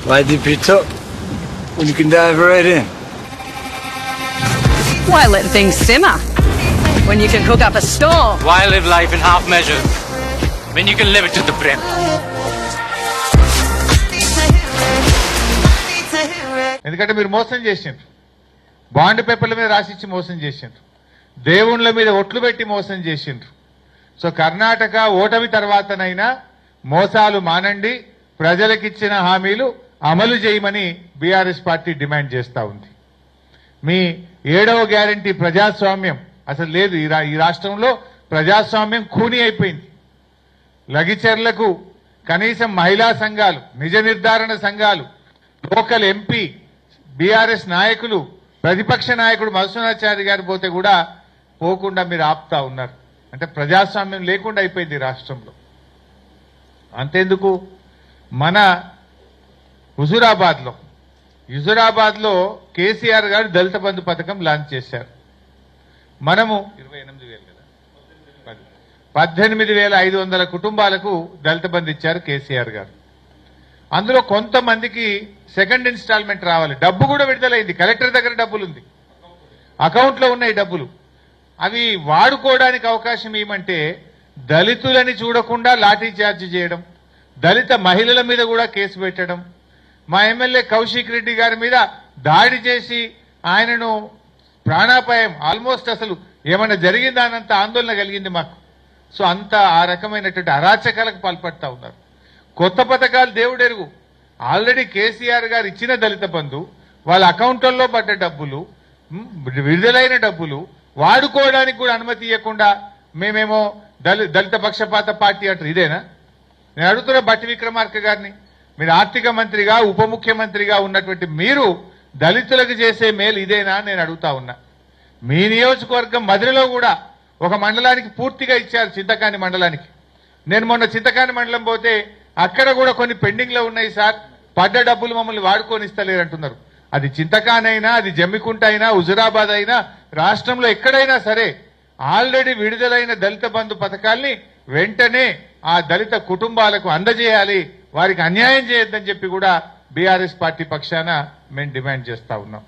Why dip it up when you can dive right in? Why let things simmer when you can cook up a storm? Why live life in half measures when you can live it to the brim? ఎందుకంటే మీరు మోసం చేసిండ్రు, bond పేపర్ల మీద రాసిచ్చి మోసం చేసిండ్రు, దేవుళ్ళ మీద ఒట్లు పెట్టి మోసం చేసిండ్రు. సో కర్ణాటక ఓటమి తర్వాతనైనా మోసాలు మానండి, ప్రజలకిచ్చిన హామీలు అమలు చేయమని బీఆర్ఎస్ పార్టీ డిమాండ్ చేస్తూ ఉంది. మీ 7వ గ్యారంటీ ప్రజాస్వామ్యం అసలు లేదు. ఈ రాష్ట్రంలో ప్రజాస్వామ్యం ఖూనీ అయిపోయింది. లగిచర్లకు కనీసం మహిళా సంఘాలు, నిజ నిర్ధారణ సంఘాలు, లోకల్ ఎంపీ, బీఆర్ఎస్ నాయకులు, ప్రతిపక్ష నాయకుడు మధుసూదనాచారి గారు పోతే కూడా పోకుండా మీరు ఆపుతా ఉన్నారు. అంటే ప్రజాస్వామ్యం లేకుండా అయిపోయింది రాష్ట్రంలో. అంతేందుకు మన హుజురాబాద్లో కేసీఆర్ గారు దళిత బంధు పథకం లాంచ్ చేశారు. మనము 18,500 కుటుంబాలకు దళిత బంధు ఇచ్చారు కేసీఆర్ గారు. అందులో కొంతమందికి సెకండ్ ఇన్స్టాల్మెంట్ రావాలి, డబ్బు కూడా విడుదలైంది, కలెక్టర్ దగ్గర డబ్బులు ఉంది, అకౌంట్లో ఉన్నాయి డబ్బులు. అవి వాడుకోవడానికి అవకాశం ఏమంటే దళితులని చూడకుండా లాఠీ చార్జ్ చేయడం, దళిత మహిళల మీద కూడా కేసు పెట్టడం, మా ఎమ్మెల్యే కౌశిక్ రెడ్డి గారి మీద దాడి చేసి ఆయనను ప్రాణాపాయం, ఆల్మోస్ట్ అసలు ఏమైనా జరిగిందా అన్నంత ఆందోళన కలిగింది మాకు. సో అంత ఆ రకమైనటువంటి అరాచకాలకు పాల్పడతా ఉన్నారు. కొత్త పథకాలు దేవుడెరుగు. ఆల్రెడీ కేసీఆర్ గారు ఇచ్చిన దళిత బంధు, వాళ్ళ అకౌంట్లలో పడ్డ డబ్బులు, విడుదలైన డబ్బులు వాడుకోవడానికి కూడా అనుమతి ఇవ్వకుండా మేమేమో దళిత పక్షపాత పార్టీ అంటారు. ఇదేనా? నేను అడుగుతున్న బట్టి విక్రమార్క గారిని, మీరు ఆర్థిక మంత్రిగా ఉప ముఖ్యమంత్రిగా ఉన్నటువంటి మీరు దళితులకు చేసే మేలు ఇదేనా నేను అడుగుతా ఉన్నా. మీ నియోజకవర్గం మధురలో కూడా ఒక మండలానికి పూర్తిగా ఇచ్చారు, చింతకాని మండలానికి. నేను మొన్న చింతకాని మండలం పోతే అక్కడ కూడా కొన్ని పెండింగ్ లో ఉన్నాయి సార్, పడ్డ డబ్బులు మమ్మల్ని వాడుకొని ఇస్తలేరు అంటున్నారు. అది చింతకాని అయినా, అది జమ్మికుంట అయినా, హుజురాబాద్ అయినా, రాష్ట్రంలో ఎక్కడైనా సరే ఆల్రెడీ విడుదలైన దళిత బంధు పథకాల్ని వెంటనే ఆ దళిత కుటుంబాలకు అందజేయాలి, వారికి అన్యాయం చేయొద్దని చెప్పి కూడా బీఆర్ఎస్ పార్టీ పక్షాన మేము డిమాండ్ చేస్తా ఉన్నాం.